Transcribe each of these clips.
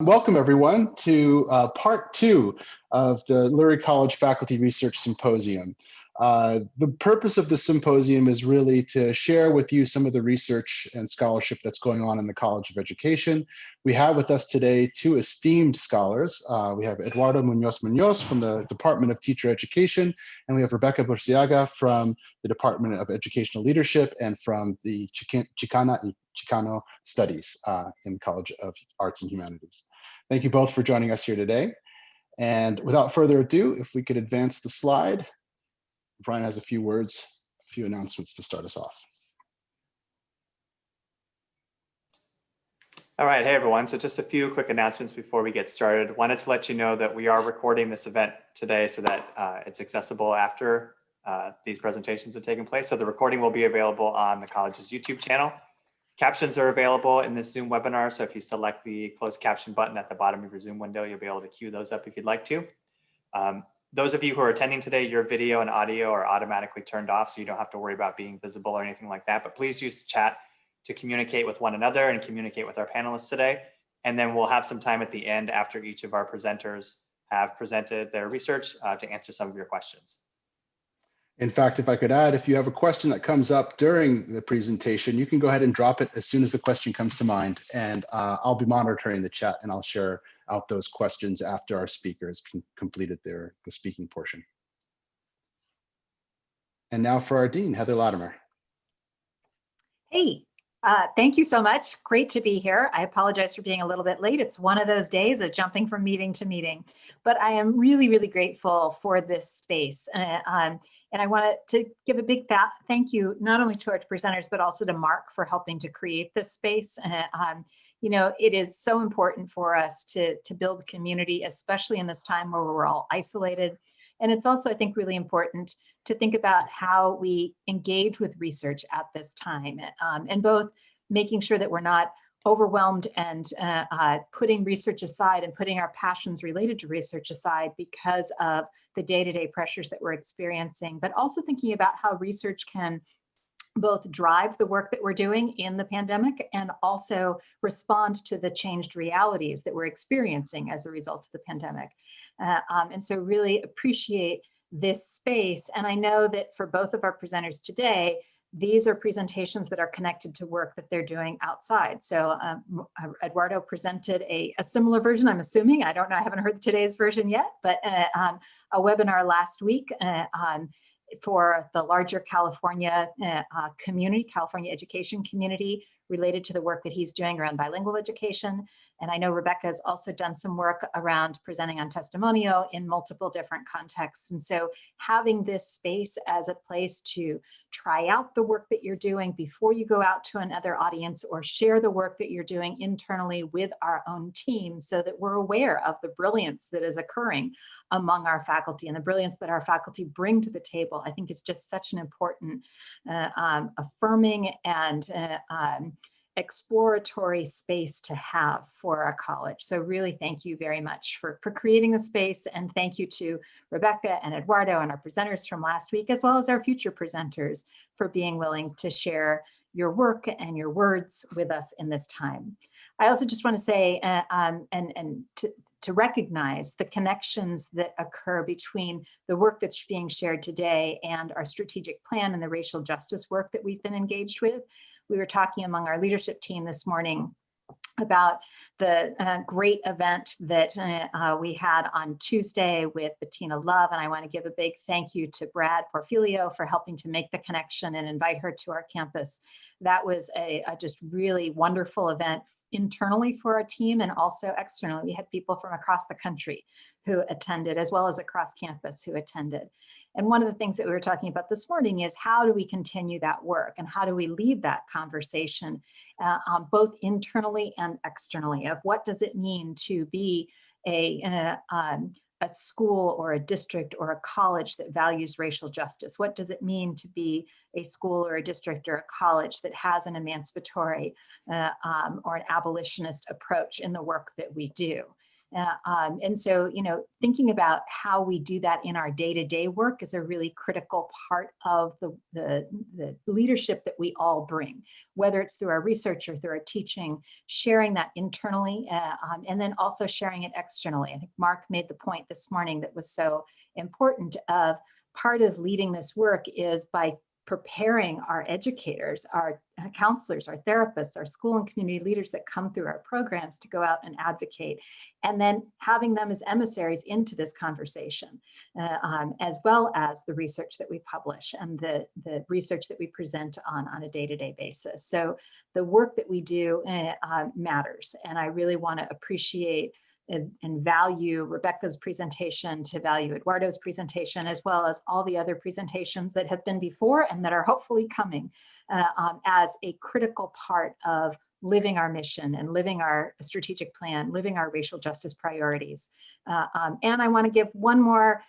Welcome everyone to part 2 of the Lurie College Faculty Research Symposium. The purpose of the symposium is really to share with you some of the research and scholarship that's going on in the College of Education. We have with us today 2 esteemed scholars. We have Eduardo Muñoz-Muñoz from the Department of Teacher Education, and we have Rebeca Burciaga from the Department of Educational Leadership and from the Chicano Studies in College of Arts and Humanities. Thank you both for joining us here today. And without further ado, if we could advance the slide, Brian has a few words, a few announcements to start us off. All right, hey everyone. So just a few quick announcements before we get started. Wanted to let you know that we are recording this event today so that it's accessible after these presentations have taken place. So the recording will be available on the college's YouTube channel. Captions are available in this Zoom webinar, so if you select the closed caption button at the bottom of your Zoom window, you'll be able to queue those up if you'd like to. Those of you who are attending today, your video and audio are automatically turned off, so you don't have to worry about being visible or anything like that, but please use chat to communicate with one another and communicate with our panelists today. And then we'll have some time at the end after each of our presenters have presented their research to answer some of your questions. In fact, if I could add, if you have a question that comes up during the presentation, you can go ahead and drop it as soon as the question comes to mind. And I'll be monitoring the chat and I'll share out those questions after our speakers completed the speaking portion. And now for our Dean, Heather Latimer. Hey, thank you so much. Great to be here. I apologize for being a little bit late. It's one of those days of jumping from meeting to meeting, but I am really, really grateful for this space. And I wanted to give a big thank you, not only to our presenters, but also to Mark for helping to create this space. You know, it is so important for us to build community, especially in this time where we're all isolated. And it's also, I think, really important to think about how we engage with research at this time, and both making sure that we're not overwhelmed and putting research aside and putting our passions related to research aside because of the day-to-day pressures that we're experiencing, but also thinking about how research can both drive the work that we're doing in the pandemic and also respond to the changed realities that we're experiencing as a result of the pandemic. And so really appreciate this space. And I know that for both of our presenters today, these are presentations that are connected to work that they're doing outside. So Eduardo presented a similar version, I'm assuming. I don't know, I haven't heard today's version yet, but a webinar last week for the larger California community, California education community, related to the work that he's doing around bilingual education. And I know Rebecca has also done some work around presenting on Testimonio in multiple different contexts. And so having this space as a place to try out the work that you're doing before you go out to another audience, or share the work that you're doing internally with our own team so that we're aware of the brilliance that is occurring among our faculty and the brilliance that our faculty bring to the table, I think is just such an important affirming and exploratory space to have for our college. So really thank you very much for creating the space, and thank you to Rebecca and Eduardo and our presenters from last week, as well as our future presenters, for being willing to share your work and your words with us in this time. I also just want to say, to recognize the connections that occur between the work that's being shared today and our strategic plan and the racial justice work that we've been engaged with. We were talking among our leadership team this morning about the great event that we had on Tuesday with Bettina Love, and I want to give a big thank you to Brad Porfilio for helping to make the connection and invite her to our campus. That was a just really wonderful event internally for our team and also externally. We had people from across the country who attended, as well as across campus who attended. And one of the things that we were talking about this morning is how do we continue that work and how do we lead that conversation both internally and externally of what does it mean to be a school or a district or a college that values racial justice? What does it mean to be a school or a district or a college that has an emancipatory or an abolitionist approach in the work that we do? And so, thinking about how we do that in our day-to-day work is a really critical part of the leadership that we all bring, whether it's through our research or through our teaching, sharing that internally, and then also sharing it externally. I think Mark made the point this morning that was so important of part of leading this work is by preparing our educators, our counselors, our therapists, our school and community leaders that come through our programs to go out and advocate, and then having them as emissaries into this conversation, as well as the research that we publish and the research that we present on a day-to-day basis. So the work that we do matters, and I really want to appreciate and value Rebecca's presentation, to value Eduardo's presentation, as well as all the other presentations that have been before and that are hopefully coming, as a critical part of living our mission and living our strategic plan, living our racial justice priorities. And I want to give one more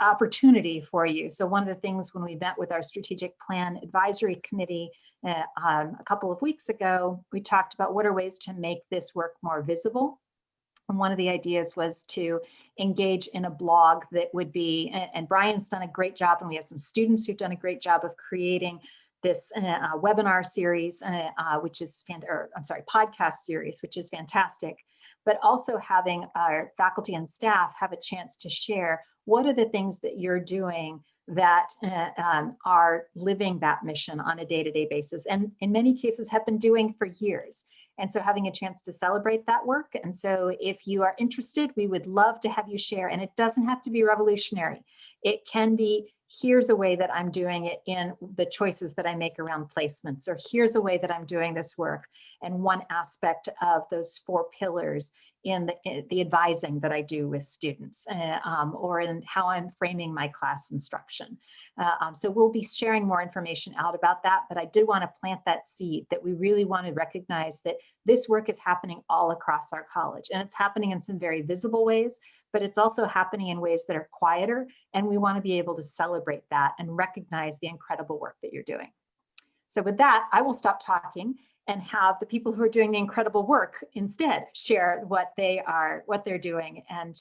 opportunity for you. So one of the things when we met with our strategic plan advisory committee a couple of weeks ago, we talked about what are ways to make this work more visible. And one of the ideas was to engage in a blog that would be, and Brian's done a great job, and we have some students who've done a great job of creating this webinar series, podcast series, which is fantastic, but also having our faculty and staff have a chance to share what are the things that you're doing that are living that mission on a day-to-day basis, and in many cases have been doing for years. And so having a chance to celebrate that work. And so if you are interested, we would love to have you share, and it doesn't have to be revolutionary. It can be, here's a way that I'm doing it in the choices that I make around placements, or here's a way that I'm doing this work. And one aspect of those 4 pillars in the advising that I do with students, or in how I'm framing my class instruction. So we'll be sharing more information out about that, but I did want to plant that seed that we really want to recognize that this work is happening all across our college, and it's happening in some very visible ways, but it's also happening in ways that are quieter, and we want to be able to celebrate that and recognize the incredible work that you're doing. So with that, I will stop talking and have the people who are doing the incredible work instead share what they're doing. And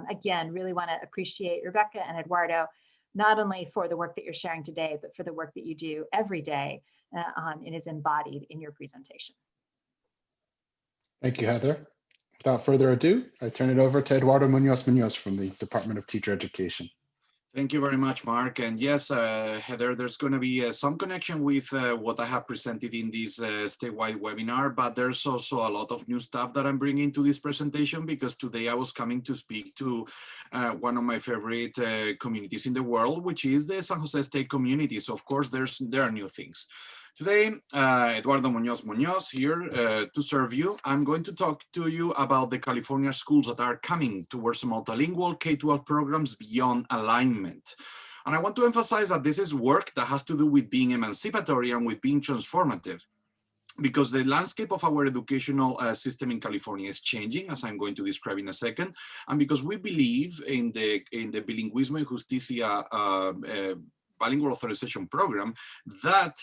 again, really want to appreciate Rebecca and Eduardo, not only for the work that you're sharing today, but for the work that you do every day and is embodied in your presentation. Thank you, Heather. Without further ado, I turn it over to Eduardo Muñoz-Muñoz from the Department of Teacher Education. Thank you very much, Mark. And yes, Heather, there's going to be some connection with what I have presented in this statewide webinar, but there's also a lot of new stuff that I'm bringing to this presentation, because today I was coming to speak to one of my favorite communities in the world, which is the San Jose State community. So of course, there are new things. Today, Eduardo Muñoz-Muñoz here to serve you. I'm going to talk to you about the California schools that are coming towards multilingual K-12 programs beyond alignment. And I want to emphasize that this is work that has to do with being emancipatory and with being transformative, because the landscape of our educational system in California is changing, as I'm going to describe in a second, and because we believe in the Bilinguismo y Justicia bilingual authorization program, that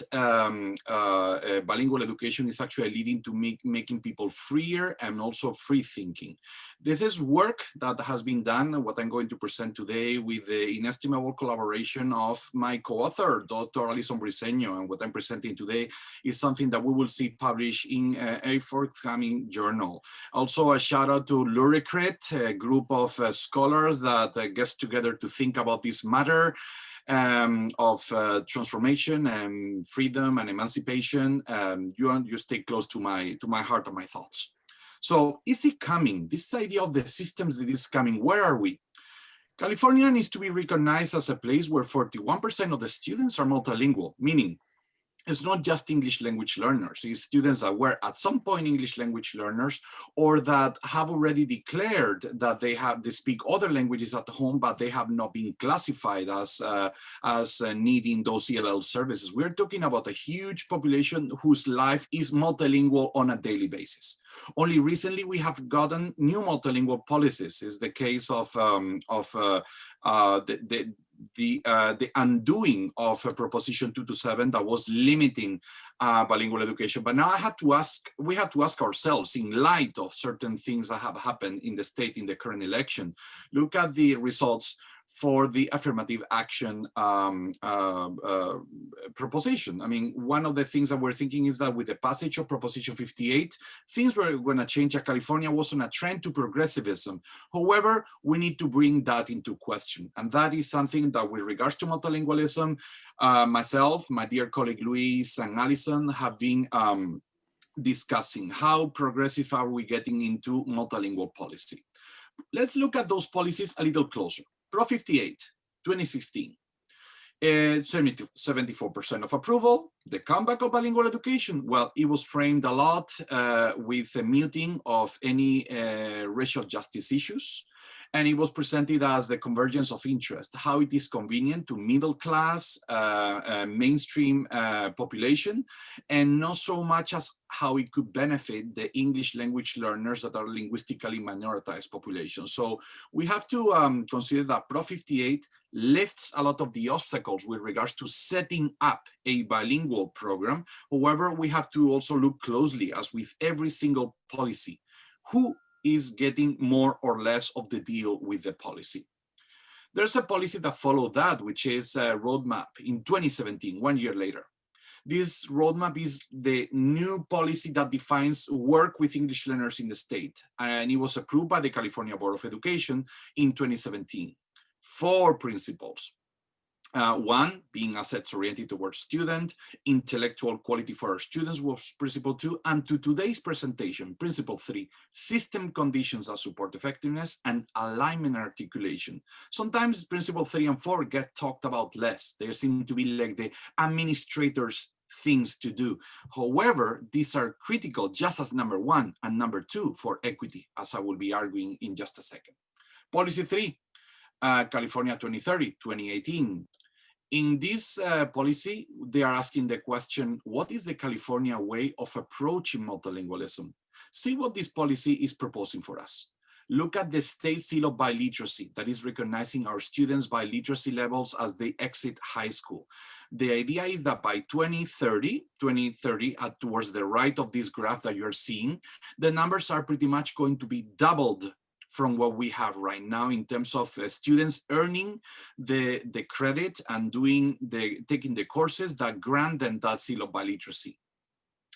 bilingual education is actually leading to making people freer and also free thinking. This is work that has been done, what I'm going to present today, with the inestimable collaboration of my co-author, Dr. Alison Briceño, and what I'm presenting today is something that we will see published in a forthcoming journal. Also, a shout out to Lurie College, a group of scholars that gets together to think about this matter of transformation and freedom and emancipation. You stay close to my heart and my thoughts. So is it coming? This idea of the systems that is coming, where are we? California needs to be recognized as a place where 41% of the students are multilingual, meaning it's not just English language learners, it's students that were at some point English language learners, or that have already declared that they speak other languages at home, but they have not been classified as needing those ELL services. We're talking about a huge population whose life is multilingual on a daily basis. Only recently we have gotten new multilingual policies. Is the case of undoing of Proposition 227 that was limiting bilingual education. But now we have to ask ourselves, in light of certain things that have happened in the state in the current election, look at the results for the affirmative action proposition. I mean, one of the things that we're thinking is that with the passage of Proposition 58, things were going to change. California was on a trend to progressivism. However, we need to bring that into question. And that is something that, with regards to multilingualism, myself, my dear colleague Luis and Alison have been discussing. How progressive are we getting into multilingual policy? Let's look at those policies a little closer. Pro 58, 2016, 74% of approval. The comeback of bilingual education, well, it was framed a lot with a muting of any racial justice issues. And it was presented as the convergence of interest, how it is convenient to middle class, mainstream population, and not so much as how it could benefit the English language learners that are linguistically minoritized population. So we have to consider that Pro 58 lifts a lot of the obstacles with regards to setting up a bilingual program. However, we have to also look closely, as with every single policy, who is getting more or less of the deal with the policy. There's a policy that followed that, which is a roadmap in 2017, 1 year later. This roadmap is the new policy that defines work with English learners in the state, and it was approved by the California Board of Education in 2017. 4 principles. One, being assets oriented towards student, intellectual quality for our students was principle 2, and to today's presentation, principle 3, system conditions that support effectiveness and alignment and articulation. Sometimes principle 3 and 4 get talked about less. They seem to be like the administrators' things to do. However, these are critical just as number 1 and number 2 for equity, as I will be arguing in just a second. Policy 3, California 2030, 2018. In this policy, they are asking the question, what is the California way of approaching multilingualism? See what this policy is proposing for us. Look at the state seal of biliteracy that is recognizing our students' biliteracy levels as they exit high school. The idea is that by 2030, towards the right of this graph that you're seeing, the numbers are pretty much going to be doubled from what we have right now in terms of students earning the credit and taking the courses that grant them that seal of biliteracy.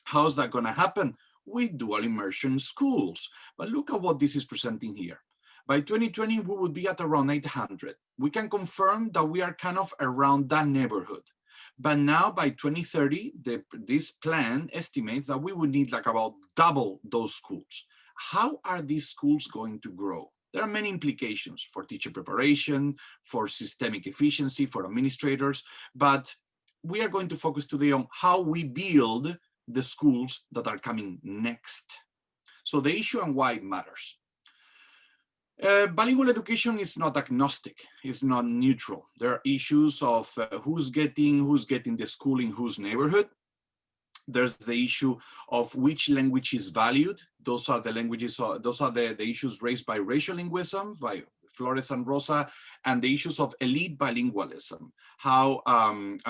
How's that going to happen? With dual immersion schools. But look at what this is presenting here. By 2020, we would be at around 800. We can confirm that we are kind of around that neighborhood. But now by 2030, this plan estimates that we would need like about double those schools. How are these schools going to grow? There are many implications for teacher preparation, for systemic efficiency, for administrators, but we are going to focus today on how we build the schools that are coming next. So the issue and why it matters. Bilingual education is not agnostic, it's not neutral. There are issues of who's getting the school in whose neighborhood. There's the issue of which language is valued. Those are the languages, those are the issues raised by racial linguism, by Flores and Rosa, and the issues of elite bilingualism, how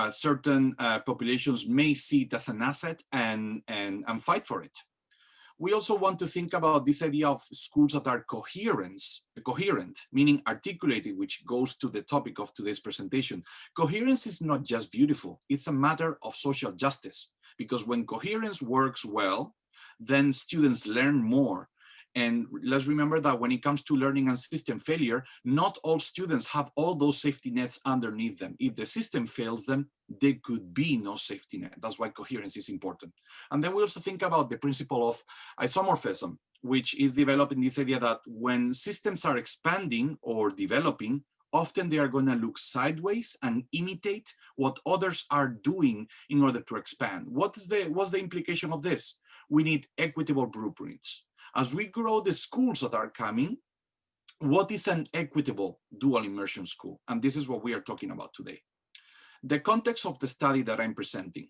certain populations may see it as an asset and fight for it. We also want to think about this idea of schools that are coherent, meaning articulated, which goes to the topic of today's presentation. Coherence is not just beautiful, it's a matter of social justice. Because when coherence works well, then students learn more. And let's remember that when it comes to learning and system failure, not all students have all those safety nets underneath them. If the system fails them, there could be no safety net. That's why coherence is important. And then we also think about the principle of isomorphism, which is developing this idea that when systems are expanding or developing, often they are going to look sideways and imitate what others are doing in order to expand. What's the implication of this? We need equitable blueprints. As we grow the schools that are coming, what is an equitable dual immersion school? And this is what we are talking about today. The context of the study that I'm presenting,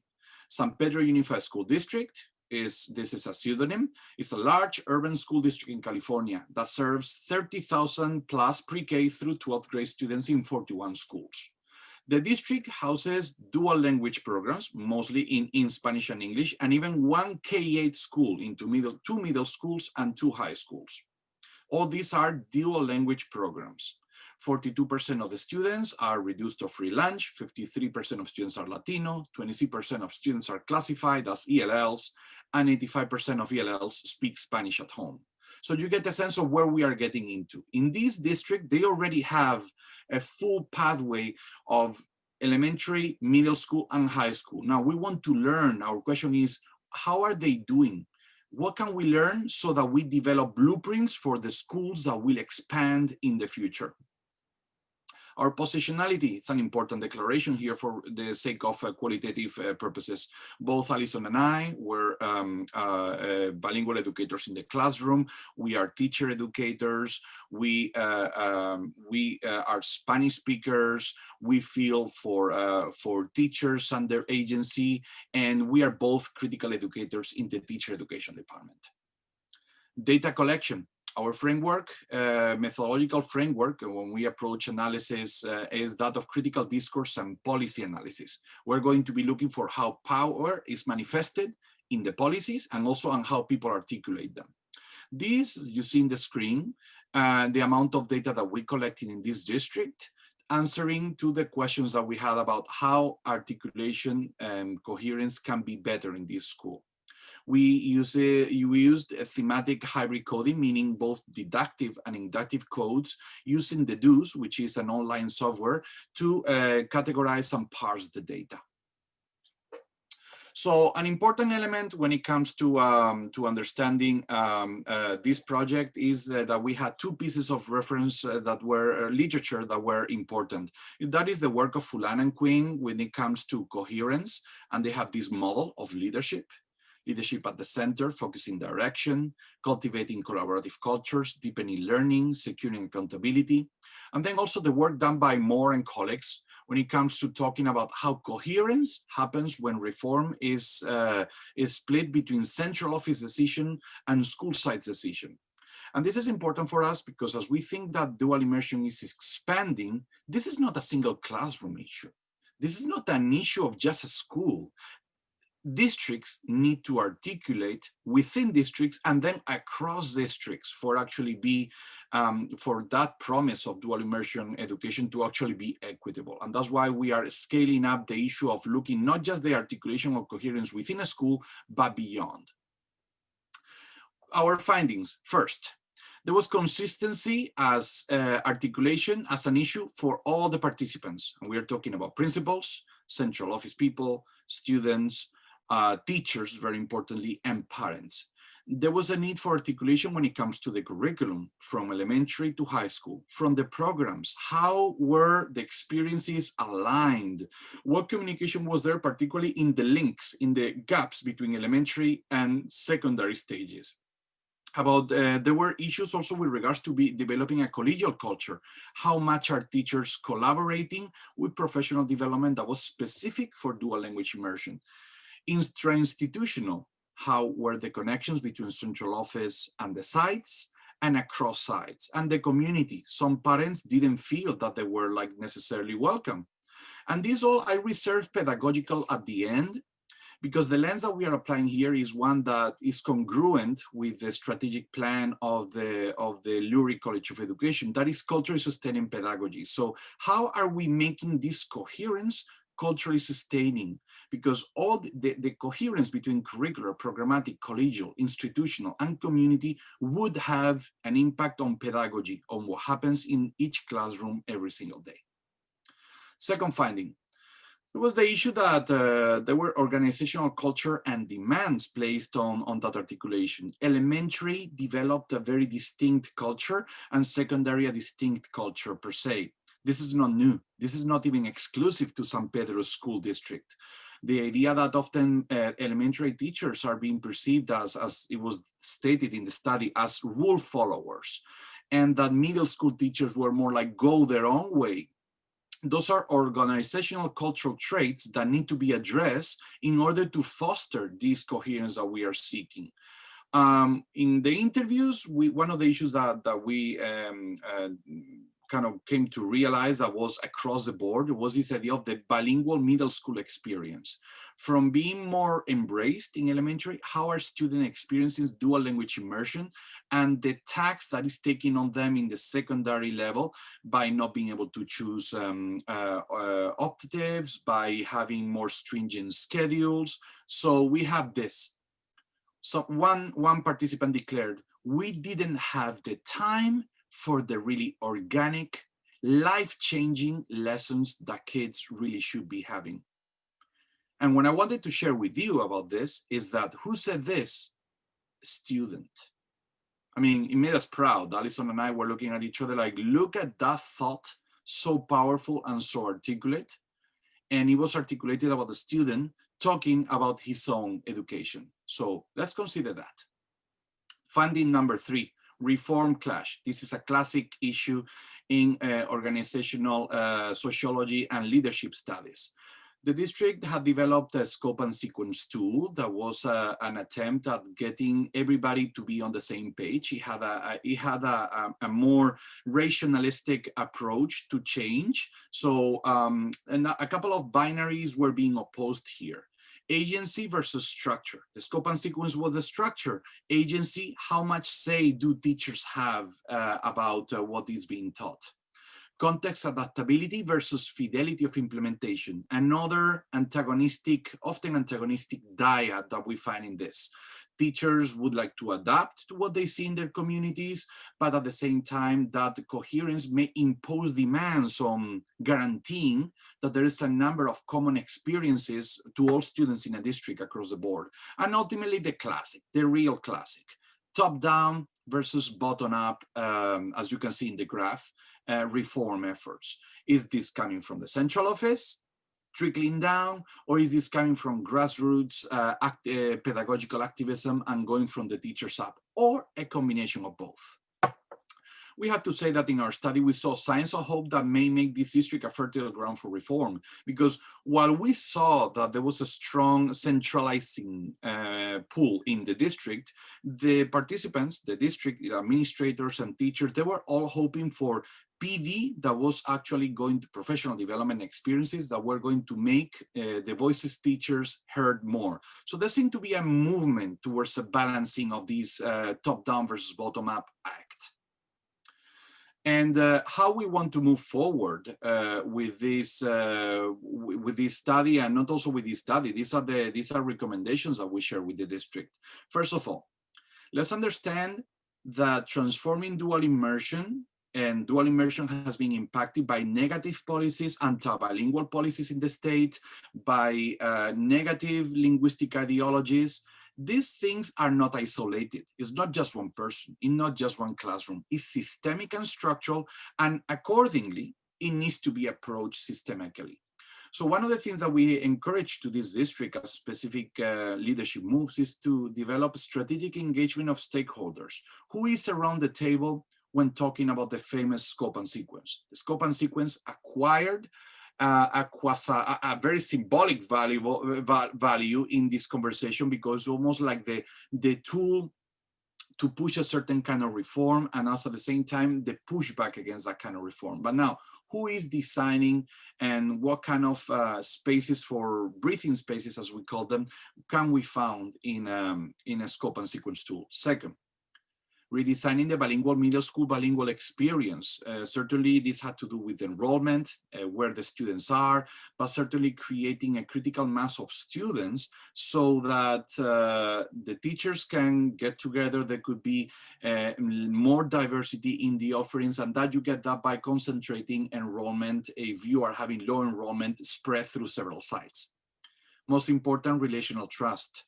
San Pedro Unified School District, this is a pseudonym. It's a large urban school district in California that serves 30,000 plus pre-K through 12th grade students in 41 schools. The district houses dual language programs, mostly in Spanish and English, and even one K-8 school into two middle schools and 2 high schools. All these are dual language programs. 42% of the students are reduced to free lunch, 53% of students are Latino, 26% of students are classified as ELLs, and 85% of ELLs speak Spanish at home. So you get a sense of where we are getting into. In this district, they already have a full pathway of elementary, middle school, and high school. Now we want to learn. Our question is, how are they doing? What can we learn so that we develop blueprints for the schools that will expand in the future? Our positionality, it's an important declaration here for the sake of qualitative purposes. Both Alison and I were bilingual educators in the classroom. We are teacher educators. We are Spanish speakers. We feel for teachers and their agency, and we are both critical educators in the teacher education department. Data collection. Our framework, methodological framework, when we approach analysis is that of critical discourse and policy analysis. We're going to be looking for how power is manifested in the policies and also on how people articulate them. This, you see in the screen, the amount of data that we collected in this district, answering to the questions that we had about how articulation and coherence can be better in this school. We used a thematic hybrid coding, meaning both deductive and inductive codes, using the DOS, which is an online software, to categorize and parse the data. So an important element when it comes to understanding this project is that we had 2 pieces of reference that were literature that were important. That is the work of Fulan and Quinn when it comes to coherence, and they have this model of leadership at the center, focusing direction, cultivating collaborative cultures, deepening learning, securing accountability. And then also the work done by Moore and colleagues when it comes to talking about how coherence happens when reform is split between central office decision and school site decision. And this is important for us because as we think that dual immersion is expanding, this is not a single classroom issue. This is not an issue of just a school. Districts need to articulate within districts and then across districts for actually be, for that promise of dual immersion education to actually be equitable. And that's why we are scaling up the issue of looking not just the articulation of coherence within a school, but beyond. Our findings, first, there was consistency as articulation as an issue for all the participants. And we are talking about principals, central office people, students, teachers, very importantly, and parents. There was a need for articulation when it comes to the curriculum, from elementary to high school, from the programs. How were the experiences aligned? What communication was there, particularly in the links, in the gaps between elementary and secondary stages? There were issues also with regards to developing a collegial culture. How much are teachers collaborating with professional development that was specific for dual language immersion? Intra-institutional, how were the connections between central office and the sites and across sites and the community? Some parents didn't feel that they were necessarily welcome. And this all I reserve pedagogical at the end, because the lens that we are applying here is one that is congruent with the strategic plan of the Lurie College of Education, that is culturally sustaining pedagogy. So how are we making this coherence culturally sustaining? Because all the coherence between curricular, programmatic, collegial, institutional, and community would have an impact on pedagogy, on what happens in each classroom every single day. Second finding, it was the issue that there were organizational culture and demands placed on that articulation. Elementary developed a very distinct culture and secondary a distinct culture per se. This is not new. This is not even exclusive to San Pedro School District. The idea that often elementary teachers are being perceived as it was stated in the study, as rule followers, and that middle school teachers were more like go their own way. Those are organizational cultural traits that need to be addressed in order to foster this coherence that we are seeking. In the interviews, one of the issues that we kind of came to realize that was across the board was this idea of the bilingual middle school experience. From being more embraced in elementary, how are students experiencing dual language immersion and the tax that is taken on them in the secondary level by not being able to choose optatives, by having more stringent schedules. So we have this. So one participant declared, we didn't have the time for the really organic, life-changing lessons that kids really should be having. And what I wanted to share with you about this is that who said this? Student. I mean, it made us proud. Alison and I were looking at each other like, look at that thought, so powerful and so articulate. And it was articulated about the student talking about his own education. So let's consider that. Finding number 3, reform clash. This is a classic issue in organizational sociology and leadership studies. The district had developed a scope and sequence tool that was an attempt at getting everybody to be on the same page. It had a more rationalistic approach to change. So and a couple of binaries were being opposed here. Agency versus structure. The scope and sequence was the structure. Agency, how much say do teachers have about what is being taught? Context adaptability versus fidelity of implementation. Another antagonistic, often antagonistic dyad that we find in this. Teachers would like to adapt to what they see in their communities, but at the same time that the coherence may impose demands on guaranteeing that there is a number of common experiences to all students in a district across the board. And ultimately the classic, the real classic, top-down versus bottom-up, as you can see in the graph, reform efforts. Is this coming from the central office, trickling down, or is this coming from grassroots pedagogical activism and going from the teachers up, or a combination of both? We have to say that in our study, we saw signs of hope that may make this district a fertile ground for reform, because while we saw that there was a strong centralizing pull in the district, the participants, the district administrators and teachers, they were all hoping for PD that was actually going to professional development experiences that were going to make the voices teachers heard more. So there seemed to be a movement towards a balancing of these top-down versus bottom-up act. And how we want to move forward with this study, and not also with this study, these are recommendations that we share with the district. First of all, let's understand that transforming dual immersion, and dual immersion has been impacted by negative policies, anti-bilingual policies in the state, by negative linguistic ideologies. These things are not isolated. It's not just one person, it's not just one classroom. It's systemic and structural, and accordingly, it needs to be approached systemically. So one of the things that we encourage to this district as specific leadership moves is to develop strategic engagement of stakeholders. Who is around the table when talking about the famous scope and sequence? The scope and sequence acquired a very symbolic value in this conversation, because almost like the tool to push a certain kind of reform, and also at the same time the pushback against that kind of reform. But now, who is designing, and what kind of spaces for breathing spaces, as we call them, can we found in a scope and sequence tool? Second, redesigning the bilingual middle school bilingual experience. Certainly this had to do with enrollment, where the students are, but certainly creating a critical mass of students so that the teachers can get together. There could be more diversity in the offerings, and that you get that by concentrating enrollment if you are having low enrollment spread through several sites. Most important, relational trust.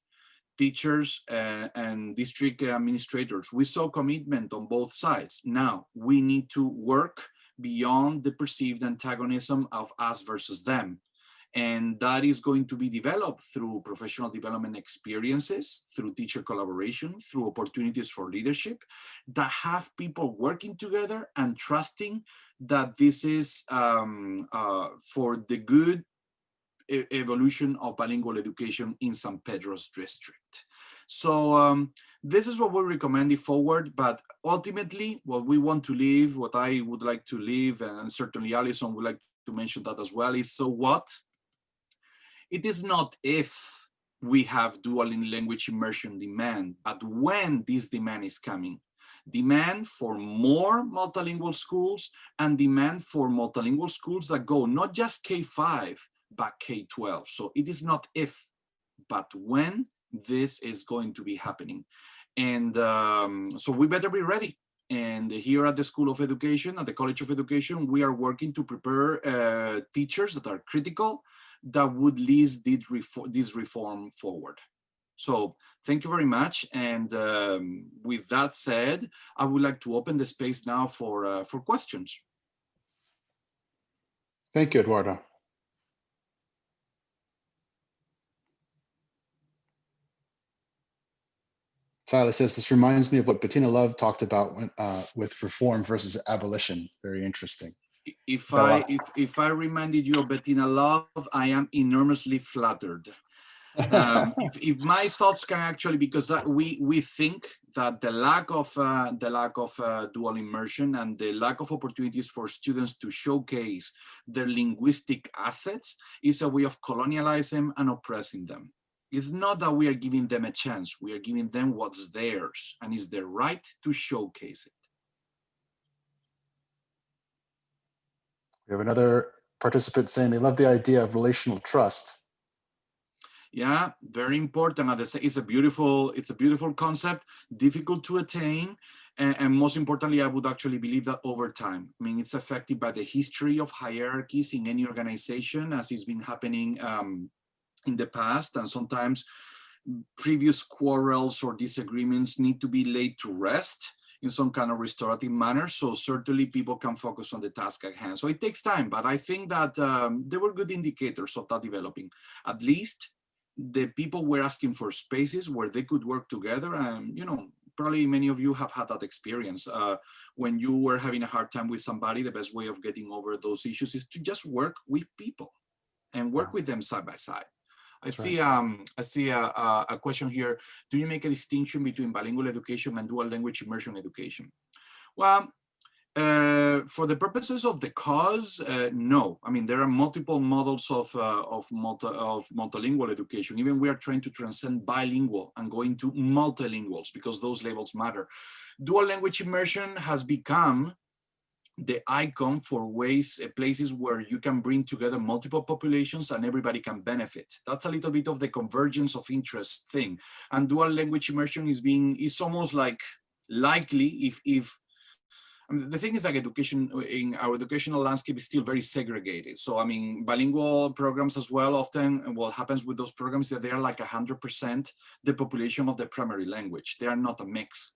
Teachers and district administrators, we saw commitment on both sides. Now we need to work beyond the perceived antagonism of us versus them. And that is going to be developed through professional development experiences, through teacher collaboration, through opportunities for leadership that have people working together and trusting that this is for the good evolution of bilingual education in San Pedro's district. So this is what we're recommending forward, but ultimately what we want to leave, what I would like to leave, and certainly Alison would like to mention that as well, is so what? It is not if we have dual language immersion demand, but when this demand is coming. Demand for more multilingual schools and demand for multilingual schools that go not just K-5, but K-12. So it is not if, but when this is going to be happening. And so we better be ready. And here at the School of Education, at the College of Education, we are working to prepare teachers that are critical, that would lead this reform forward. So thank you very much. And with that said, I would like to open the space now for questions. Thank you, Eduardo. Silas says, this reminds me of what Bettina Love talked about when, with reform versus abolition. Very interesting. If I reminded you of Bettina Love, I am enormously flattered. If my thoughts can actually, because we think that the lack of dual immersion and the lack of opportunities for students to showcase their linguistic assets is a way of colonializing and oppressing them. It's not that we are giving them a chance, we are giving them what's theirs, and it's their right to showcase it. We have another participant saying they love the idea of relational trust. Yeah, very important. It's a beautiful concept, difficult to attain, and most importantly, I would actually believe that over time. I mean, it's affected by the history of hierarchies in any organization, as it's been happening in the past, and sometimes previous quarrels or disagreements need to be laid to rest in some kind of restorative manner, so certainly people can focus on the task at hand. So it takes time, but I think that there were good indicators of that developing. At least the people were asking for spaces where they could work together, and probably many of you have had that experience. When you were having a hard time with somebody, the best way of getting over those issues is to just work with people and work with them side by side. I see a question here. Do you make a distinction between bilingual education and dual language immersion education? Well, for the purposes of the cause, no. I mean, there are multiple models of multilingual education. Even we are trying to transcend bilingual and go into multilinguals because those labels matter. Dual language immersion has become the icon for places where you can bring together multiple populations and everybody can benefit. That's a little bit of the convergence of interest thing. And dual language immersion is almost like likely if I mean, the thing is like education in our educational landscape is still very segregated. So, I mean, bilingual programs as well, often what happens with those programs is that they are like 100% the population of the primary language. They are not a mix.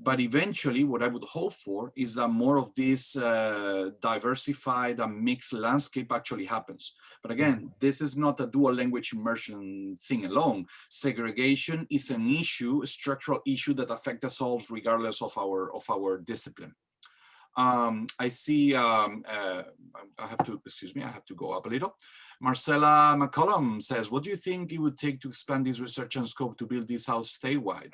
But eventually, what I would hope for is that more of this diversified and mixed landscape actually happens. But again, this is not a dual language immersion thing alone. Segregation is an issue, a structural issue that affects us all regardless of our discipline. I see, I have to go up a little. Marcella McCollum says, what do you think it would take to expand this research and scope to build this out statewide?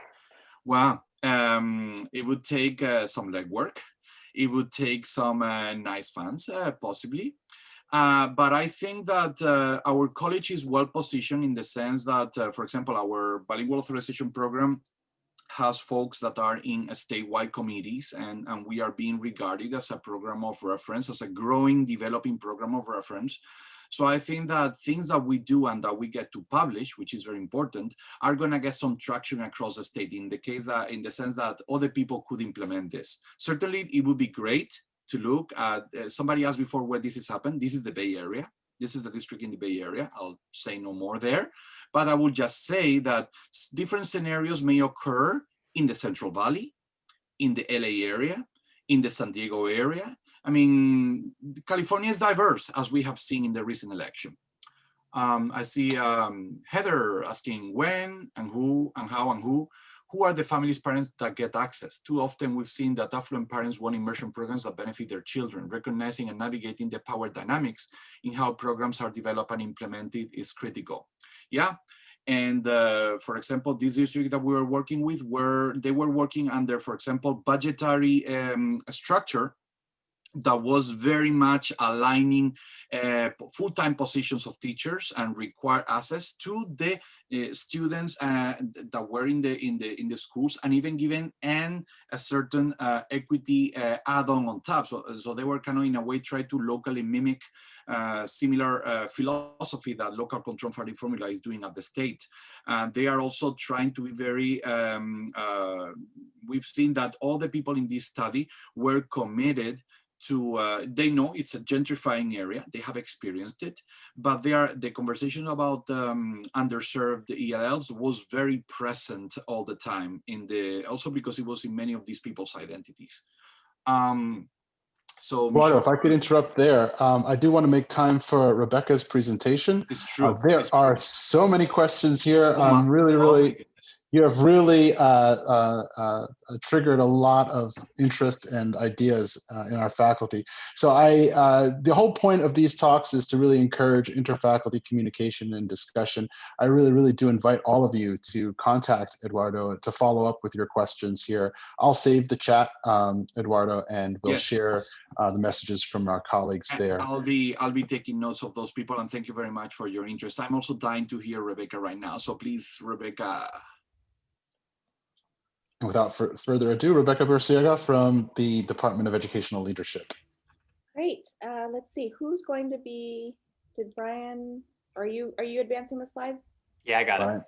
Well, it would take some legwork. It would take some nice funds, possibly. But I think that our college is well positioned in the sense that, for example, our bilingual authorization program has folks that are in statewide committees, and we are being regarded as a program of reference, as a growing, developing program of reference. So I think that things that we do and that we get to publish, which is very important, are going to get some traction across the state in the sense that other people could implement this. Certainly, it would be great to look at, somebody asked before where this has happened. This is the Bay Area. This is the district in the Bay Area. I'll say no more there, but I will just say that different scenarios may occur in the Central Valley, in the LA area, in the San Diego area. I mean, California is diverse, as we have seen in the recent election. I see Heather asking when and who and how and who are the families' parents that get access? Too often we've seen that affluent parents want immersion programs that benefit their children. Recognizing and navigating the power dynamics in how programs are developed and implemented is critical. Yeah, And for example, this district that we were working with, they were working under, for example, budgetary structure that was very much aligning full-time positions of teachers and require access to the students that were in the schools, and even given a certain equity add-on on top. So they were kind of in a way try to locally mimic similar philosophy that local control funding formula is doing at the state. They are also trying to be very, we've seen that all the people in this study were committed to, they know it's a gentrifying area, they have experienced it, but the conversation about underserved ELLs was very present all the time also because it was in many of these people's identities. So Eduardo, Michelle, if I could interrupt there, I do want to make time for Rebecca's presentation. it's true. There are so many questions here. Oh my goodness. You have really triggered a lot of interest and ideas in our faculty. So the whole point of these talks is to really encourage interfaculty communication and discussion. I really do invite all of you to contact Eduardo to follow up with your questions here. I'll save the chat, Eduardo, and we'll share the messages from our colleagues there. I'll be taking notes of those people, and thank you very much for your interest. I'm also dying to hear Rebecca right now. So please, Rebecca. Without further ado, Rebeca Burciaga from the Department of Educational Leadership. Great. Let's see, who's going to be, did Brian, are you advancing the slides? Yeah, I got Brian. it.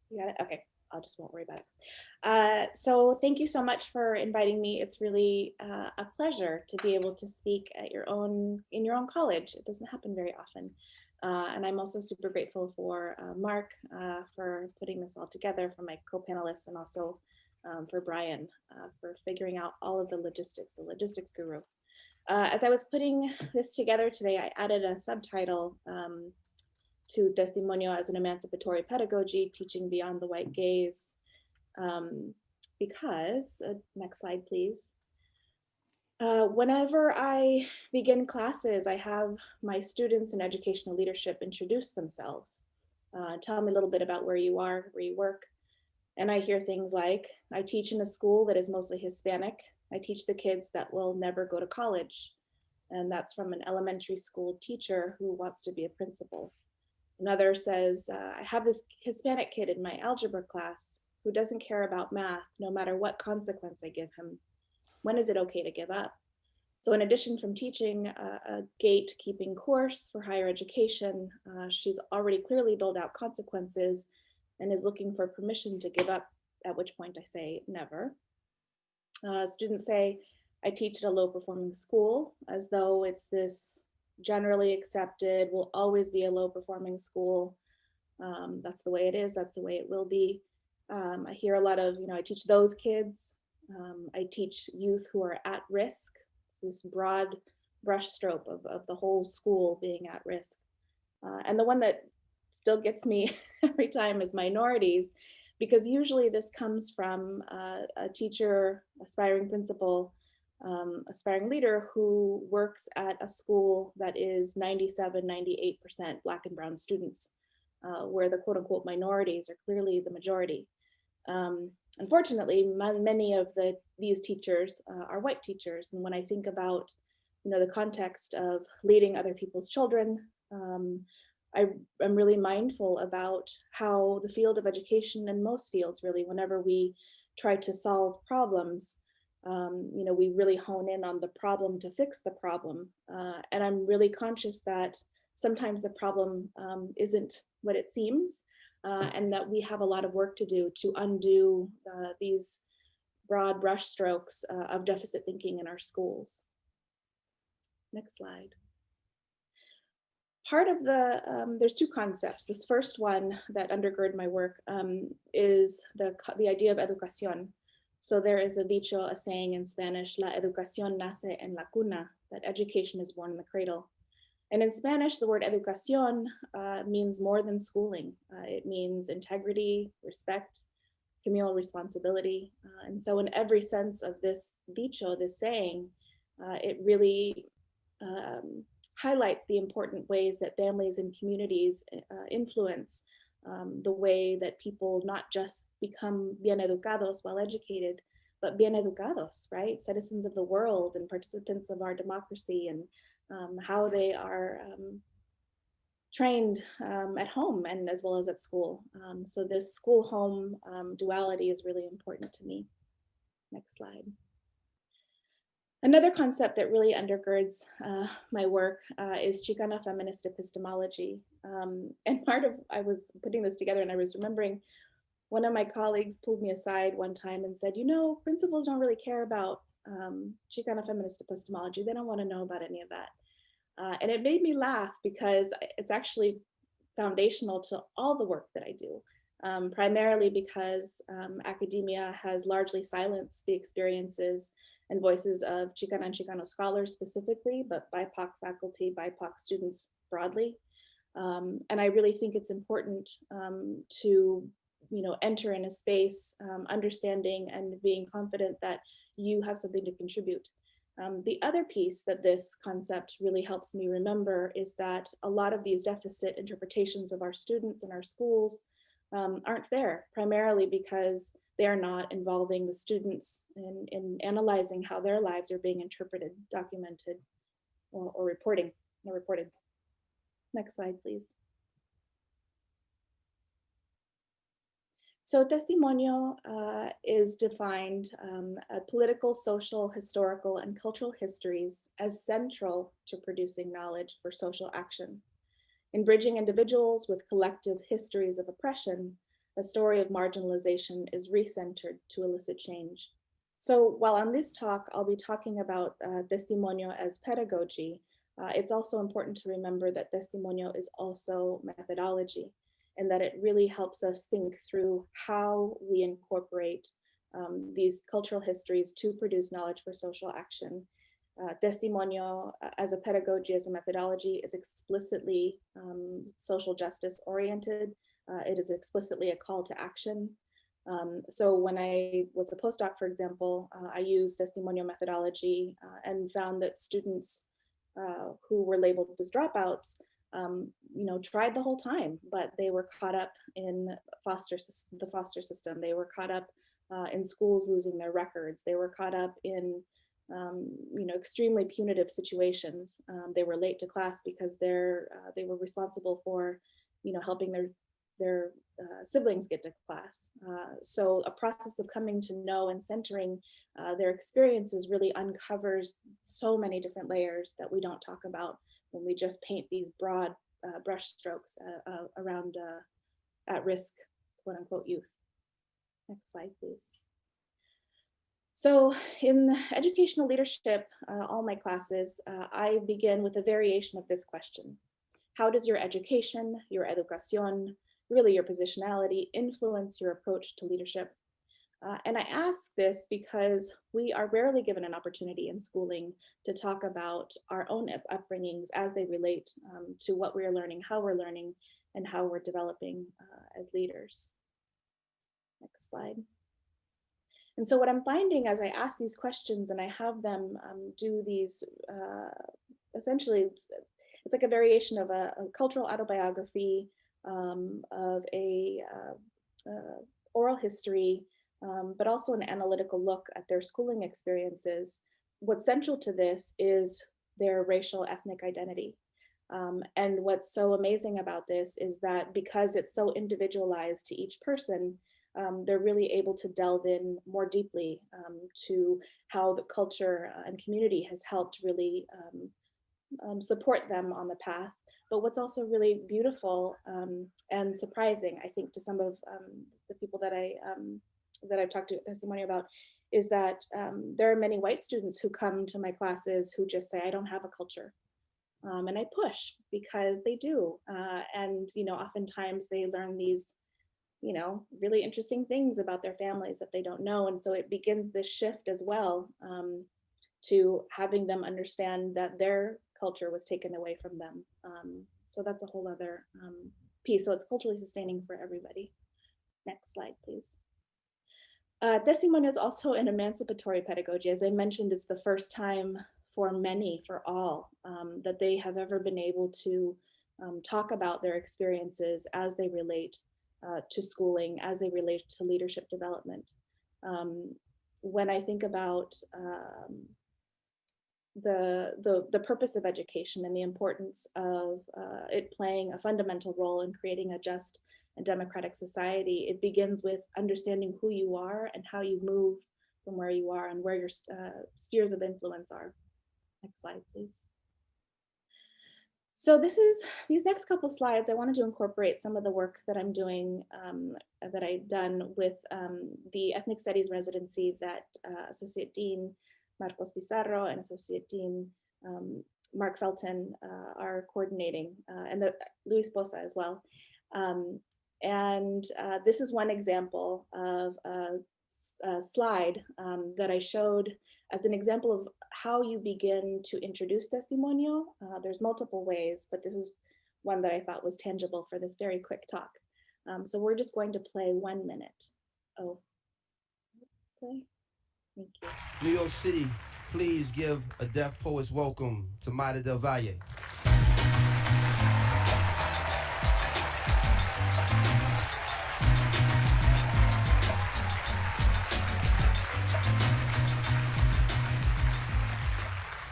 You got it? Okay, I just won't worry about it. So thank you so much for inviting me. It's really a pleasure to be able to speak at in your own college. It doesn't happen very often. And I'm also super grateful for Mark for putting this all together, for my co-panelists, and also for Brian for figuring out all of the logistics guru. As I was putting this together today, I added a subtitle to Testimonio as an emancipatory pedagogy, teaching beyond the white gaze, because, next slide, please. Whenever I begin classes, I have my students in educational leadership introduce themselves, tell me a little bit about where you are, where you work. And I hear things like, I teach in a school that is mostly Hispanic. I teach the kids that will never go to college. And that's from an elementary school teacher who wants to be a principal. Another says, I have this Hispanic kid in my algebra class who doesn't care about math, no matter what consequence I give him. When is it okay to give up? So in addition from teaching a gatekeeping course for higher education, she's already clearly doled out consequences and is looking for permission to give up, at which point I say never. Students say, I teach at a low performing school, as though it's this generally accepted, will always be a low performing school. That's the way it is, that's the way it will be. I hear a lot of, I teach those kids. I teach youth who are at risk. So this broad brushstroke of the whole school being at risk. And the one that still gets me every time is minorities, because usually this comes from a teacher, aspiring principal, aspiring leader who works at a school that is 97, 98% Black and brown students, where the quote unquote minorities are clearly the majority. Unfortunately, many of these teachers are white teachers. And when I think about, the context of leading other people's children, I'm really mindful about how the field of education, and most fields really, whenever we try to solve problems, we really hone in on the problem to fix the problem. And I'm really conscious that sometimes the problem isn't what it seems. And that we have a lot of work to do to undo these broad brush strokes of deficit thinking in our schools. Next slide. Part of there's two concepts. This first one that undergird my work is the idea of educación. So there is a dicho, a saying in Spanish, la educación nace en la cuna, that education is born in the cradle. And in Spanish, the word educación means more than schooling. It means integrity, respect, communal responsibility. And so in every sense of this dicho, this saying, it really highlights the important ways that families and communities influence the way that people not just become bien educados, well educated, but bien educados, right? Citizens of the world and participants of our democracy, and how they are trained at home and as well as at school. So this school-home duality is really important to me. Next slide. Another concept that really undergirds my work is Chicana Feminist epistemology. And I was putting this together and I was remembering one of my colleagues pulled me aside one time and said, you know, principals don't really care about Chicana Feminist epistemology. They don't want to know about any of that. And it made me laugh because it's actually foundational to all the work that I do, primarily because academia has largely silenced the experiences and voices of Chicana and Chicano scholars specifically, but BIPOC faculty, BIPOC students broadly. And I really think it's important to enter in a space understanding and being confident that you have something to contribute. The other piece that this concept really helps me remember is that a lot of these deficit interpretations of our students in our schools aren't fair, primarily because they're not involving the students in analyzing how their lives are being interpreted, documented, or reported. Next slide, please. So Testimonio is defined political, social, historical, and cultural histories as central to producing knowledge for social action. In bridging individuals with collective histories of oppression, a story of marginalization is recentered to elicit change. So while on this talk, I'll be talking about Testimonio as pedagogy, it's also important to remember that Testimonio is also methodology, and that it really helps us think through how we incorporate these cultural histories to produce knowledge for social action. Testimonio as a pedagogy, as a methodology, is explicitly social justice oriented. It is explicitly a call to action. So when I was a postdoc, for example, I used Testimonio methodology and found that students who were labeled as dropouts tried the whole time, but they were caught up in the foster system. They were caught up in schools losing their records. They were caught up in extremely punitive situations. They were late to class because they were responsible for helping their siblings get to class. So a process of coming to know and centering their experiences really uncovers so many different layers that we don't talk about when we just paint these broad brush strokes around at-risk, quote unquote, youth. Next slide, please. So in educational leadership, all my classes, I begin with a variation of this question. How does your education, your educación, really your positionality, influence your approach to leadership? And I ask this because we are rarely given an opportunity in schooling to talk about our own upbringings as they relate to what we're learning, how we're learning, and how we're developing as leaders. Next slide. And so what I'm finding as I ask these questions and I have them do these, essentially, it's like a variation of a cultural autobiography, of a oral history, but also an analytical look at their schooling experiences. What's central to this is their racial ethnic identity. And what's so amazing about this is that because it's so individualized to each person, they're really able to delve in more deeply to how the culture and community has helped really support them on the path. But what's also really beautiful and surprising, I think, to some of the people that I've talked to at Testimonio about, is that there are many white students who come to my classes who just say, I don't have a culture. And I push because they do. And oftentimes they learn these really interesting things about their families that they don't know. And so it begins this shift as well to having them understand that their culture was taken away from them. So that's a whole other piece. So it's culturally sustaining for everybody. Next slide, please. Testimonio is also an emancipatory pedagogy. As I mentioned, it's the first time for many, for all, that they have ever been able to talk about their experiences as they relate to schooling, as they relate to leadership development. When I think about the purpose of education and the importance of it playing a fundamental role in creating a just and democratic society, it begins with understanding who you are and how you move from where you are and where your spheres of influence are. Next slide, please. So these next couple slides, I wanted to incorporate some of the work that I'm doing, that I've done with the Ethnic Studies residency that Associate Dean Marcos Pizarro and Associate Dean Mark Felton are coordinating, and Luis Posa as well. This is one example of a slide that I showed as an example of how you begin to introduce Testimonio. There's multiple ways, but this is one that I thought was tangible for this very quick talk. So we're just going to play 1 minute. Oh, play. Thank you. New York City, please give a deaf poet's welcome to Maida Del Valle.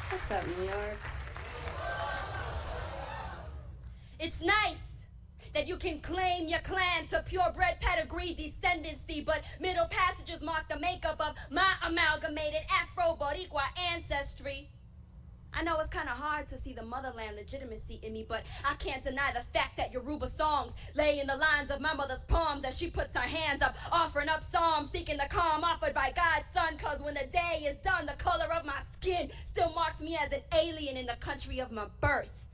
What's up, New York? It's nice that you can claim your clan to purebred pedigree descendancy, but middle passages mark the makeup of my amalgamated Afro-Boricua ancestry. I know it's kind of hard to see the motherland legitimacy in me, but I can't deny the fact that Yoruba songs lay in the lines of my mother's palms as she puts her hands up, offering up psalms, seeking the calm offered by God's son, cause when the day is done, the color of my skin still marks me as an alien in the country of my birth.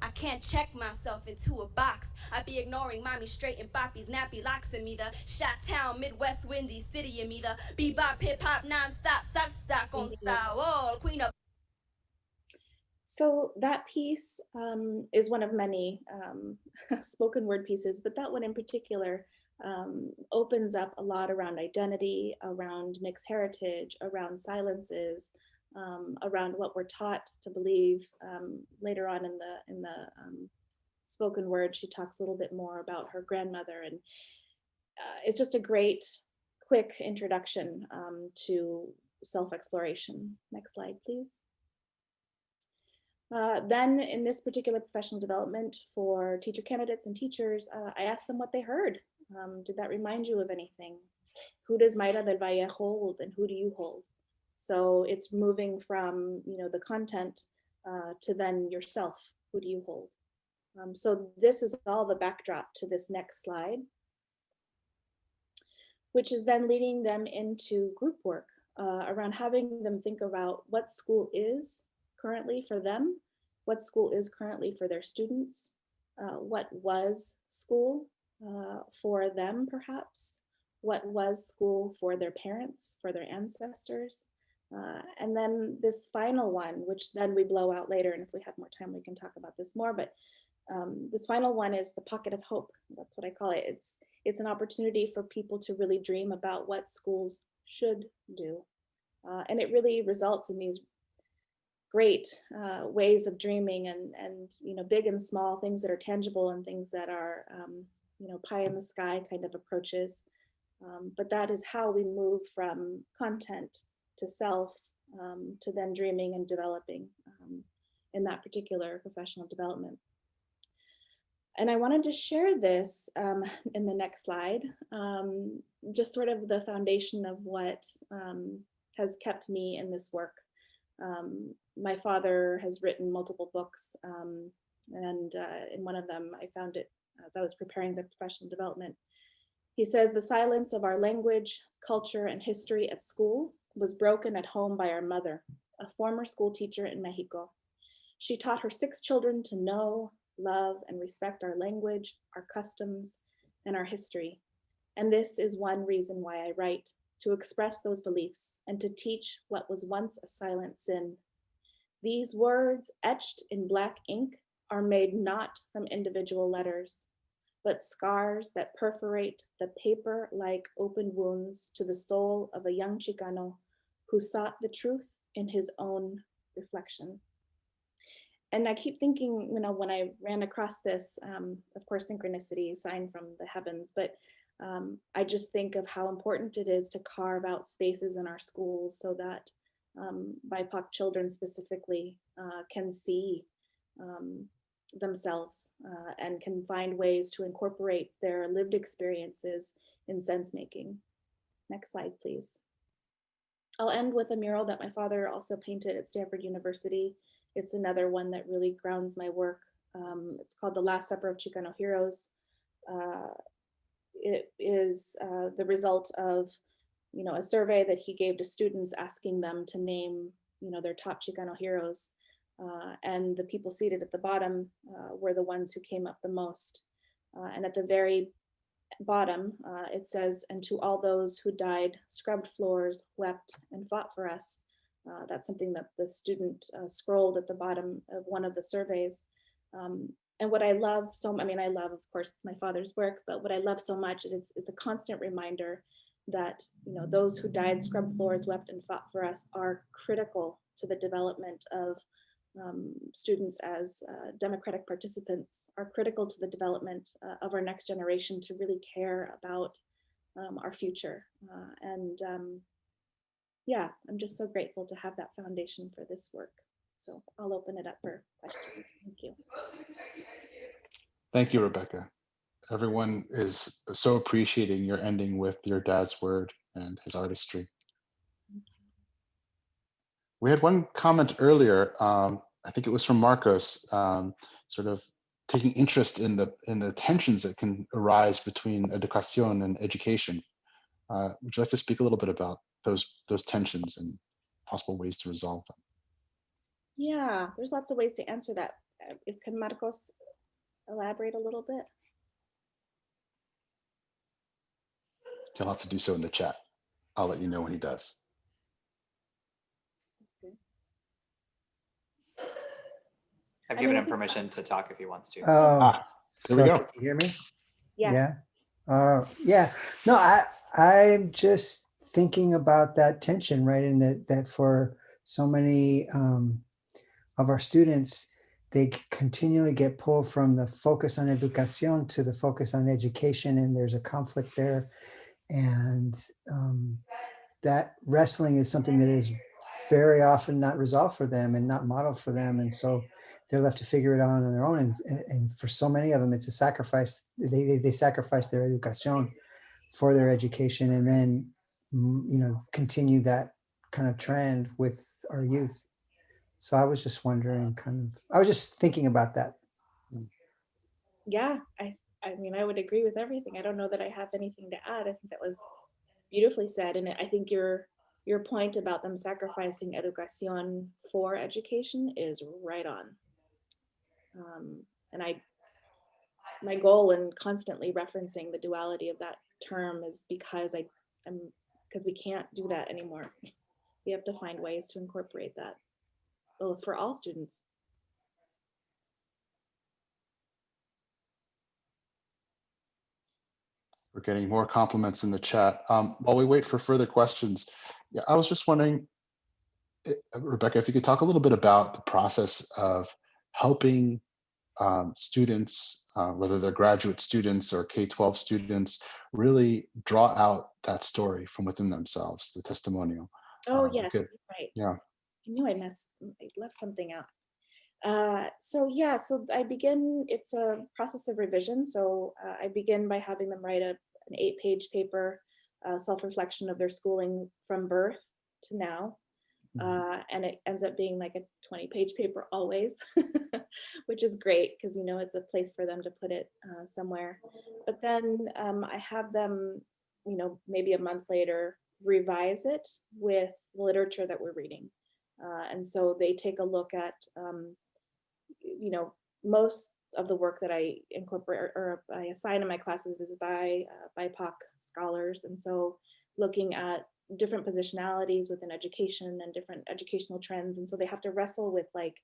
I can't check myself into a box. I be ignoring mommy straight and boppy's nappy locks in me, the Chi-Town, Midwest, windy city in me, the bebop, hip-hop, non-stop, salsa con sabor, queen of... So that piece is one of many spoken word pieces, but that one in particular opens up a lot around identity, around mixed heritage, around silences, around what we're taught to believe. Later on in the spoken word, she talks a little bit more about her grandmother, and it's just a great, quick introduction to self-exploration. Next slide, please. Then in this particular professional development for teacher candidates and teachers, I asked them what they heard. Did that remind you of anything? Who does Maida del Valle hold and who do you hold? So it's moving from, you know, the content to then yourself. Who do you hold? So this is all the backdrop to this next slide, which is then leading them into group work around having them think about what school is currently for them, what school is currently for their students, what was school for them perhaps, what was school for their parents, for their ancestors, and then this final one, which then we blow out later, and if we have more time we can talk about this more, but this final one is the pocket of hope. That's what I call it. It's an opportunity for people to really dream about what schools should do, and it really results in these great ways of dreaming and you know, big and small things that are tangible and things that are you know, pie in the sky kind of approaches. But that is how we move from content to self to then dreaming and developing in that particular professional development. And I wanted to share this in the next slide, just sort of the foundation of what has kept me in this work. My father has written multiple books, and in one of them, I found it as I was preparing the professional development. He says, the silence of our language, culture, and history at school was broken at home by our mother, a former school teacher in Mexico. She taught her 6 children to know, love, and respect our language, our customs, and our history. And this is one reason why I write, to express those beliefs and to teach what was once a silent sin. These words etched in black ink are made not from individual letters, but scars that perforate the paper like open wounds to the soul of a young Chicano who sought the truth in his own reflection. And I keep thinking, you know, when I ran across this, of course, synchronicity, sign from the heavens, but I just think of how important it is to carve out spaces in our schools so that BIPOC children specifically can see themselves and can find ways to incorporate their lived experiences in sense making. Next slide, please. I'll end with a mural that my father also painted at Stanford University. It's another one that really grounds my work. It's called The Last Supper of Chicano Heroes. It is the result of, you know, a survey that he gave to students asking them to name, you know, their top Chicano heroes. And the people seated at the bottom were the ones who came up the most. And at the very bottom, it says, "And to all those who died, scrubbed floors, wept, and fought for us." That's something that the student scrolled at the bottom of one of the surveys. And what I love so, I mean, I love, of course, it's my father's work, but what I love so much, it's a constant reminder that, you know, those who died, scrubbed floors, wept, and fought for us are critical to the development of students as democratic participants, are critical to the development of our next generation to really care about our future. Yeah, I'm just so grateful to have that foundation for this work. So I'll open it up for questions. Thank you. Thank you, Rebecca. Everyone is so appreciating your ending with your dad's word and his artistry. We had one comment earlier, I think it was from Marcos, sort of taking interest in the tensions that can arise between educación and education. Would you like to speak a little bit about those tensions and possible ways to resolve them? Yeah, there's lots of ways to answer that. Can Marcos elaborate a little bit? He'll have to do so in the chat. I'll let you know when he does. I've given him permission to talk if he wants to. There we go. Can you hear me? Yeah. Yeah. No, I'm just thinking about that tension, right? And that for so many of our students, they continually get pulled from the focus on educación to the focus on education, and there's a conflict there. And that wrestling is something that is very often not resolved for them and not modeled for them. And so they're left to figure it out on their own. And for so many of them, it's a sacrifice. They sacrifice their educación for their education, and then, you know, continue that kind of trend with our youth. So I was just wondering, I was just thinking about that. Yeah, I mean, I would agree with everything. I don't know that I have anything to add. I think that was beautifully said. And I think your point about them sacrificing educación for education is right on. And my goal in constantly referencing the duality of that term is because we can't do that anymore. We have to find ways to incorporate that, both for all students. We're getting more compliments in the chat. While we wait for further questions, yeah, I was just wondering, Rebecca, if you could talk a little bit about the process of helping students, whether they're graduate students or K-12 students, really draw out that story from within themselves, the testimonio. Oh, yes, right. Yeah. I knew I left something out. So I begin, it's a process of revision. So I begin by having them write an 8-page paper, self-reflection of their schooling from birth to now. And it ends up being like a 20-page paper always, which is great because, you know, it's a place for them to put it somewhere. But then I have them, you know, maybe a month later, revise it with the literature that we're reading. And so they take a look at, you know, most of the work that I incorporate or I assign in my classes is by BIPOC scholars. And so looking at different positionalities within education and different educational trends. And so they have to wrestle with, like,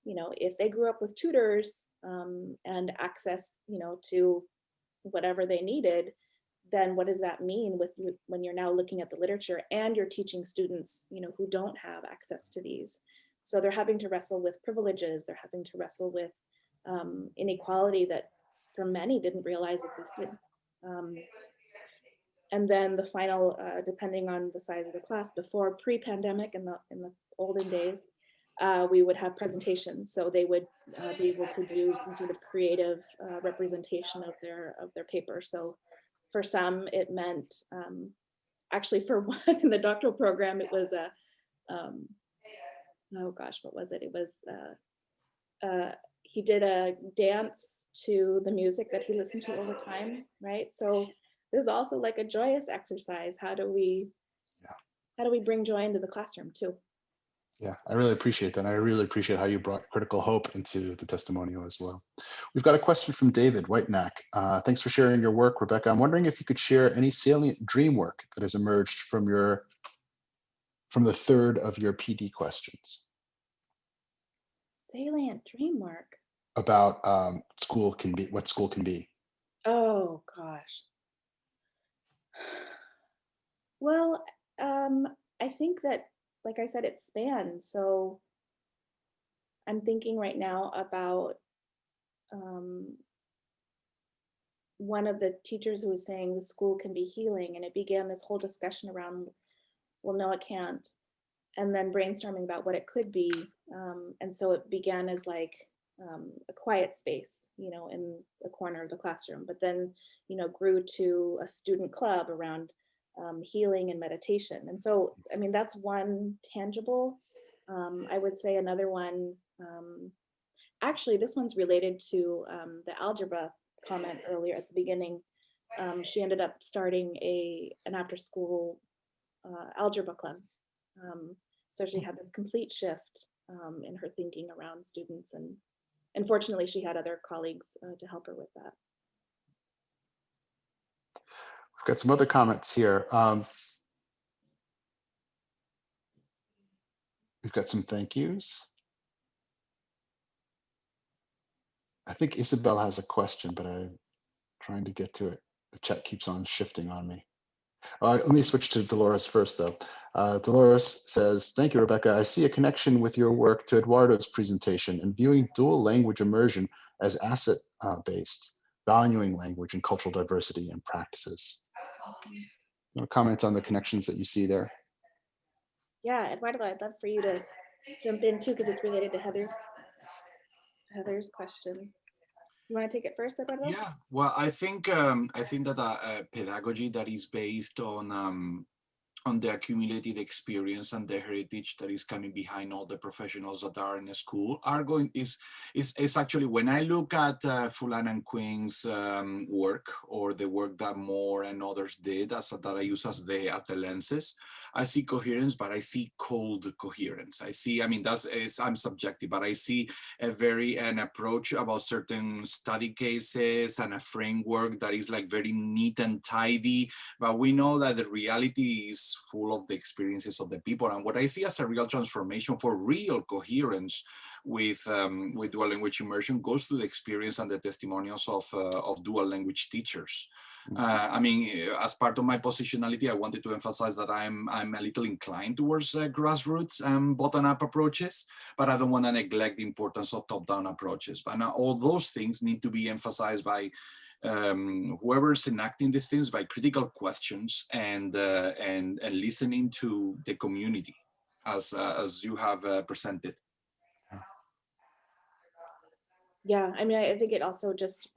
you know, if they grew up with tutors and access, you know, to whatever they needed, then what does that mean with when you're now looking at the literature and you're teaching students, you know, who don't have access to these? So they're having to wrestle with privileges. They're having to wrestle with inequality that for many didn't realize existed. And then the final, depending on the size of the class, before pre-pandemic in the olden days, we would have presentations. So they would be able to do some sort of creative representation of their paper. So for some, it meant, actually for one in the doctoral program, it was a, oh gosh, what was it? It was, he did a dance to the music that he listened to over time, right? So this is also like a joyous exercise. How do we bring joy into the classroom too? Yeah, I really appreciate that. I really appreciate how you brought critical hope into the testimonial as well. We've got a question from David Whitenack. Thanks for sharing your work, Rebecca. I'm wondering if you could share any salient dream work that has emerged from the third of your PD questions. Salient dream work. About what school can be. Oh gosh. Well, I think that, like I said, it spans. So I'm thinking right now about one of the teachers who was saying the school can be healing, and it began this whole discussion around, well, no, it can't. And then brainstorming about what it could be. And so it began as like a quiet space, in the corner of the classroom, but then, grew to a student club around healing and meditation. And so, I mean, that's one tangible. I would say another one, actually, this one's related to the algebra comment earlier at the beginning. She ended up starting an after-school algebra club. So she had this complete shift in her thinking around students, and fortunately she had other colleagues to help her with that. We've got some other comments here. We've got some thank yous. I think Isabel has a question, but I'm trying to get to it. The chat keeps on shifting on me. Let me switch to Dolores first, though. Dolores says, thank you, Rebecca. I see a connection with your work to Eduardo's presentation and viewing dual language immersion as asset-based, valuing language and cultural diversity and practices. Comments on the connections that you see there? Yeah, Eduardo, I'd love for you to jump in too, because it's related to Heather's question. You want to take it first, Eduardo? Yeah, well, I think that pedagogy that is based on the accumulated experience and the heritage that is coming behind all the professionals that are in a school is actually, when I look at Fulan and Quinn's work, or the work that Moore and others did, that I use as the lenses, I see coherence, but I see cold coherence. I see, I mean, I'm subjective, but I see an approach about certain study cases and a framework that is like very neat and tidy, but we know that the reality is full of the experiences of the people. And what I see as a real transformation for real coherence with dual language immersion goes to the experience and the testimonials of dual language teachers. I mean, as part of my positionality, I wanted to emphasize that I'm a little inclined towards grassroots and bottom-up approaches, but I don't want to neglect the importance of top-down approaches. But now all those things need to be emphasized by whoever's enacting these things, by critical questions and listening to the community, as you have presented. Yeah, I mean, I think it also just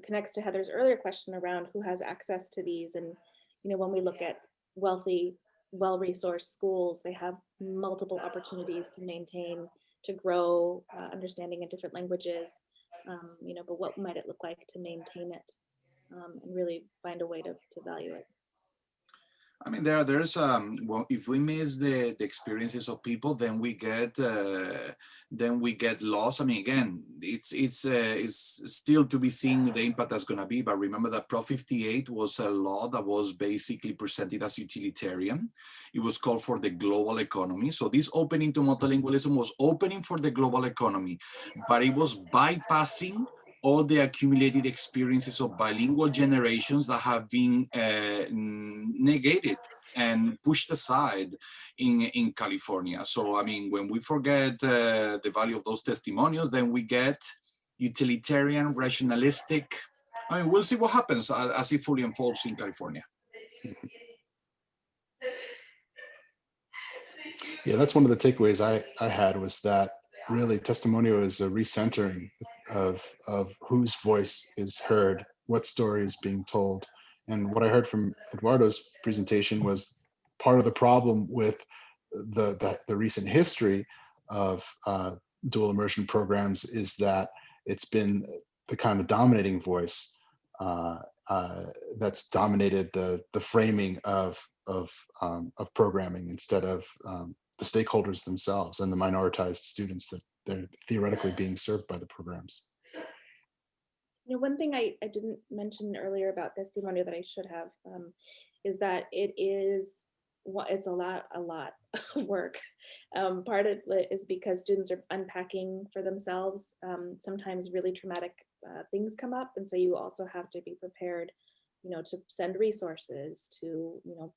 connects to Heather's earlier question around who has access to these. And, when we look at wealthy, well-resourced schools, they have multiple opportunities to maintain, to grow understanding in different languages. But what might it look like to maintain it and really find a way to value it? I mean, there's well, if we miss the experiences of people, then we get lost. I mean, again, it's still to be seen the impact that's going to be. But remember that Prop 58 was a law that was basically presented as utilitarian. It was called for the global economy. So this opening to multilingualism was opening for the global economy, but it was bypassing all the accumulated experiences of bilingual generations that have been negated and pushed aside in California. So, I mean, when we forget the value of those testimonials, then we get utilitarian, rationalistic. I mean, we'll see what happens as it fully unfolds in California. Yeah, that's one of the takeaways I had, was that really Testimonio is a recentering of whose voice is heard, what story is being told. And what I heard from Eduardo's presentation was part of the problem with the recent history of dual immersion programs is that it's been the kind of dominating voice that's dominated the framing of programming instead of the stakeholders themselves and the minoritized students that they're theoretically being served by the programs. You know, one thing I didn't mention earlier about Testimonio that I should have is that it's a lot of work. Part of it is because students are unpacking for themselves. Sometimes really traumatic things come up, and so you also have to be prepared, you know, to send resources, to, you know,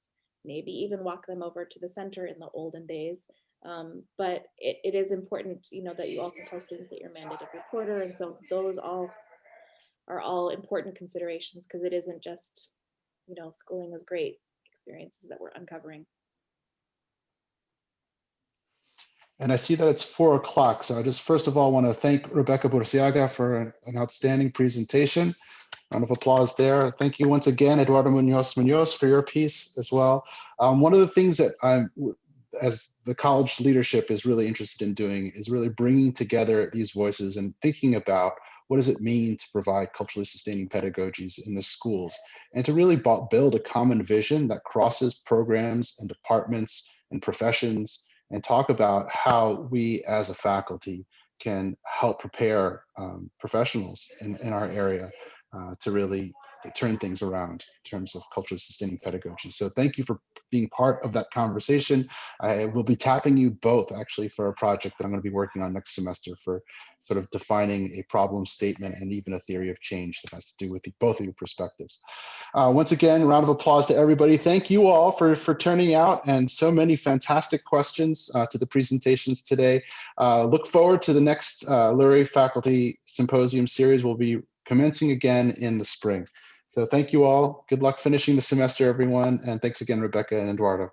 maybe even walk them over to the center in the olden days. But it is important, you know, that you also tell students that you're a mandated reporter, and so those are all important considerations, because it isn't just, you know, schooling is great experiences that we're uncovering. And I see that it's 4 o'clock. So I just first of all want to thank Rebeca Burciaga for an outstanding presentation. Round of applause there. Thank you once again, Eduardo Muñoz-Muñoz, for your piece as well. One of the things that as the college leadership is really interested in doing is really bringing together these voices and thinking about what does it mean to provide culturally sustaining pedagogies in the schools, and to really build a common vision that crosses programs and departments and professions, and talk about how we as a faculty can help prepare professionals in our area to really turn things around in terms of culturally sustaining pedagogy. So thank you for being part of that conversation. I will be tapping you both actually for a project that I'm going to be working on next semester for sort of defining a problem statement and even a theory of change that has to do with both of your perspectives. Once again, round of applause to everybody. Thank you all for turning out, and so many fantastic questions to the presentations today. Look forward to the next Lurie Faculty Symposium series. We'll be commencing again in the spring. So thank you all. Good luck finishing the semester, everyone. And thanks again, Rebecca and Eduardo.